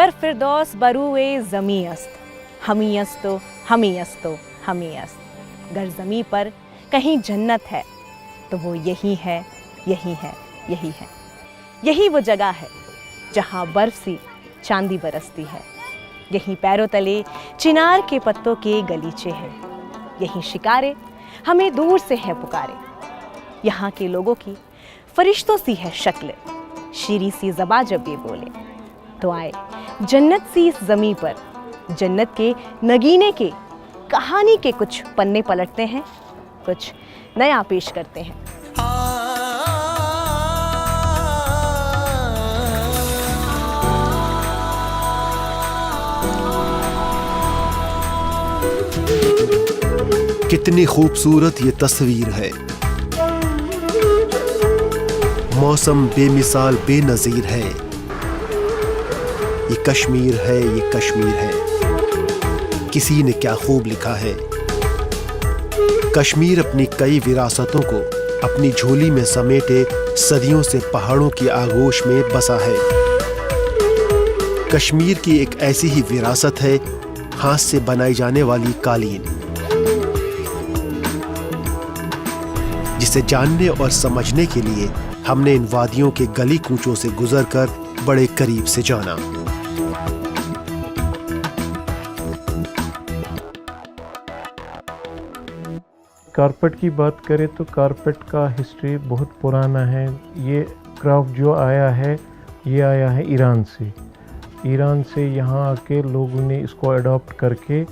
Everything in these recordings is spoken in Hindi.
गर फिरदौस बरूए ज़मी अस्त, हमी अस्तो हमी अस्तो हमी अस्त। गर ज़मी पर कहीं जन्नत है तो वो यही है, यही है, यही है। यही वो जगह है जहाँ बर्फ सी चांदी बरसती है। यहीं पैरों तले चिनार के पत्तों के गलीचे हैं। यहीं शिकारे हमें दूर से है पुकारे। यहाँ के लोगों की फरिश्तों सी है शक्ल, शीरी सी ज़बां जब ये बोले तो आए जन्नत सी इस ज़मीं पर, जन्नत के नगीने के कहानी के कुछ पन्ने पलटते हैं, कुछ नया पेश करते हैं। कितनी खूबसूरत ये तस्वीर है। मौसम बेमिसाल बेनज़ीर है। ये कश्मीर है, ये कश्मीर है। किसी ने क्या खूब लिखा है। कश्मीर अपनी कई विरासतों को अपनी झोली में समेटे सदियों से पहाड़ों की आगोश में बसा है। कश्मीर की एक ऐसी ही विरासत है हाथ से बनाई जाने वाली कालीन, जिसे जानने और समझने के लिए हमने इन वादियों के गली कूचों से गुजरकर बड़े करीब से जाना। कारपेट की बात करें तो कारपेट का हिस्ट्री बहुत पुराना है। ये क्राफ्ट जो आया है ये आया है ईरान से। ईरान से यहाँ आके लोगों ने इसको अडॉप्ट करके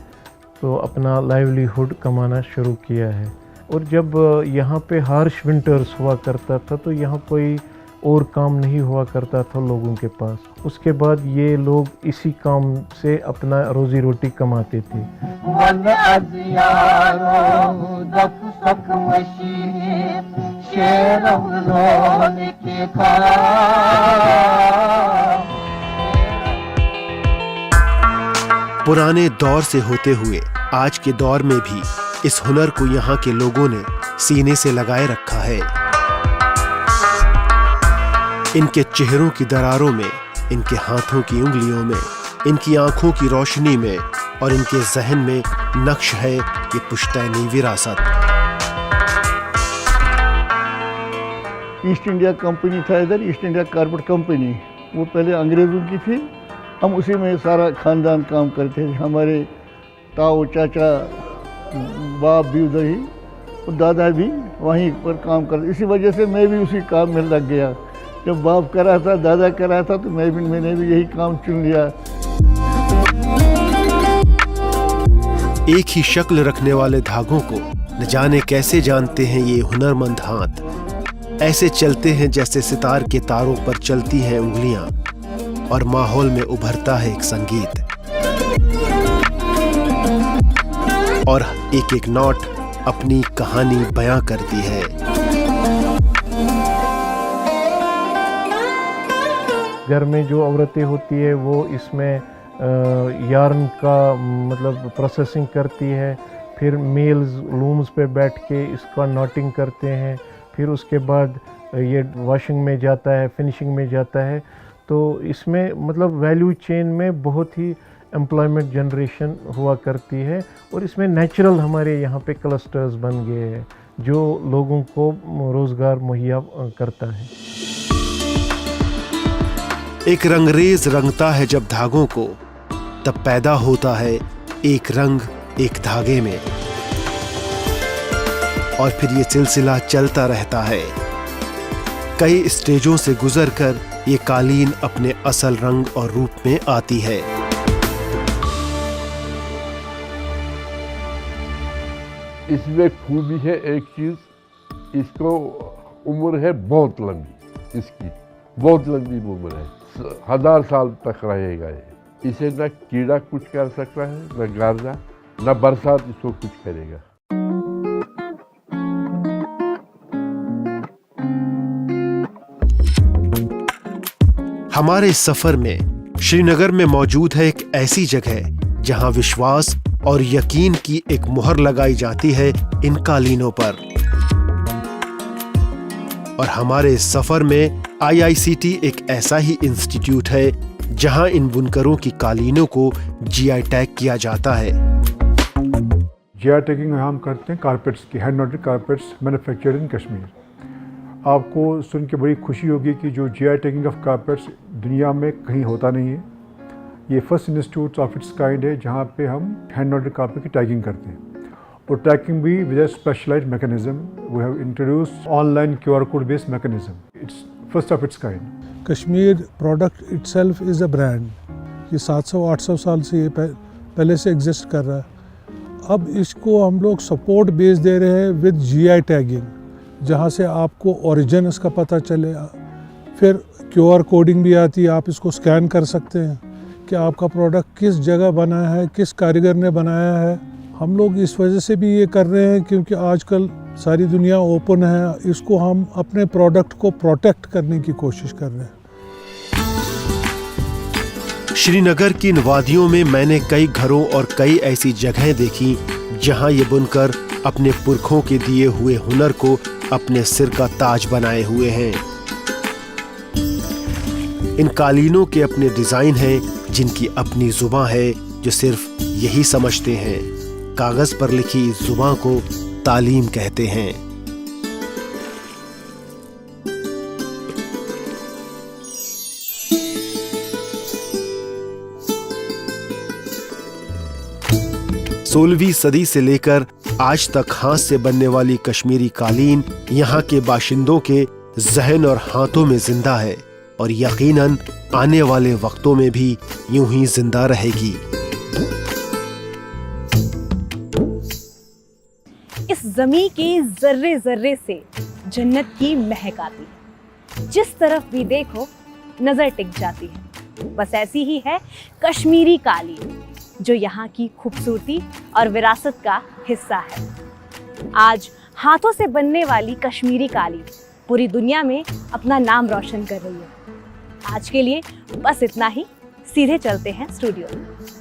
तो अपना लाइवलीहुड कमाना शुरू किया है। और जब यहाँ पे हार्श विंटर्स हुआ करता था तो यहाँ कोई और काम नहीं हुआ करता था लोगों के पास। उसके बाद ये लोग इसी काम से अपना रोजी रोटी कमाते थे। पुराने दौर से होते हुए आज के दौर में भी इस हुनर को यहाँ के लोगों ने सीने से लगाए रखा है। इनके चेहरों की दरारों में, इनके हाथों की उंगलियों में, इनकी आंखों की रोशनी में और इनके जहन में नक्श है ये पुश्तैनी विरासत। ईस्ट इंडिया कंपनी था इधर, ईस्ट इंडिया कारपेट कंपनी, वो पहले अंग्रेज़ों की थी। हम उसी में सारा ख़ानदान काम करते थे। हमारे ताऊ चाचा बाप भी उधर ही और दादा भी वहीं पर काम करते। इसी वजह से मैं भी उसी काम में लग गया। जब बाप कर रहा था, दादा कर रहा था तो मैंने भी यही काम चुन लिया। एक ही शक्ल रखने वाले धागों को न जाने कैसे जानते हैं ये हुनरमंद हाथ। ऐसे चलते हैं जैसे सितार के तारों पर चलती हैं उंगलियां और माहौल में उभरता है एक संगीत। और एक एक नोट अपनी कहानी बयां करती है। घर में जो औरतें होती है वो इसमें यार्न का मतलब प्रोसेसिंग करती है। फिर मेल्स लूम्स पे बैठ के इसका नॉटिंग करते हैं। फिर उसके बाद ये वॉशिंग में जाता है, फिनिशिंग में जाता है। तो इसमें मतलब वैल्यू चेन में बहुत ही एम्प्लॉयमेंट जनरेशन हुआ करती है। और इसमें नेचुरल हमारे यहाँ पे क्लस्टर्स बन गए हैं जो लोगों को रोज़गार मुहैया करता है। एक रंगरेज रंगता है जब धागों को, तब पैदा होता है एक रंग एक धागे में। और फिर ये सिलसिला चलता रहता है। कई स्टेजों से गुजरकर ये कालीन अपने असल रंग और रूप में आती है। इसमें खूबी है एक चीज़, इसको उम्र है बहुत लंबी, इसकी बहुत लंबी उम्र है, 1000 साल तक रहेगा ये। इसे न कीड़ा कुछ कर सकता है, न गार्जा, न बरसात इसको कुछ करेगा। हमारे इस सफर में श्रीनगर में मौजूद है एक ऐसी जगह जहां विश्वास और यकीन की एक मुहर लगाई जाती है इन कालीनों पर। और हमारे इस सफर में IICT एक ऐसा ही इंस्टीट्यूट है जहां इन बुनकरों की कालीनों को जीआई टैग किया जाता है। जीआई टैगिंग हम करते हैं कारपेट्स की, hand noted carpets manufactured in Kashmir. आपको सुन के बड़ी खुशी होगी कि जो जीआई टैगिंग ऑफ कारपेट्स दुनिया में कहीं होता नहीं है। ये first institute of its kind है जहाँ पे हम हैंड नॉटेड कारपेट की टैगिंग करते हैं, और टैगिंग भी with a specialised mechanism. We have introduced online QR code based mechanism. It's first of its kind. Kashmir product itself is a brand. ये 700-800 साल से ये पहले से एग्जिस्ट कर रहा है। अब इसको हम लोग सपोर्ट बेस दे रहे हैं विद GI टैगिंग, जहाँ से आपको ओरिजिन इसका पता चले। फिर QR कोडिंग भी आती है, आप इसको स्कैन कर सकते हैं कि आपका प्रोडक्ट किस जगह बना है, किस कारीगर ने बनाया है। हम लोग इस वजह से भी ये कर रहे हैं क्योंकि आजकल सारी दुनिया ओपन है, इसको हम अपने प्रोडक्ट को प्रोटेक्ट करने की कोशिश कर रहे हैं। श्रीनगर की इन वादियों में मैंने कई घरों और कई ऐसी जगहें देखी जहां ये बुनकर अपने पुरखों के दिए हुए हुनर को अपने सिर का ताज बनाए हुए हैं। इन कालीनों के अपने डिजाइन हैं, जिनकी अपनी जुबान है जो सिर्फ यही समझते हैं। कागज पर लिखी इस जुबान को तालीम कहते हैं। सोलहवीं सदी से लेकर आज तक हाथ से बनने वाली कश्मीरी कालीन यहाँ के बाशिंदों के जहन और हाथों में जिंदा है और यकीनन आने वाले वक्तों में भी यूं ही जिंदा रहेगी। इस ज़मीं के जर्रे जर्रे से जन्नत की महक आती है। जिस तरफ भी देखो नजर टिक जाती है। बस ऐसी ही है कश्मीरी कालीन, जो यहाँ की खूबसूरती और विरासत का हिस्सा है। आज हाथों से बनने वाली कश्मीरी कालीन पूरी दुनिया में अपना नाम रोशन कर रही है। आज के लिए बस इतना ही। सीधे चलते हैं स्टूडियो में।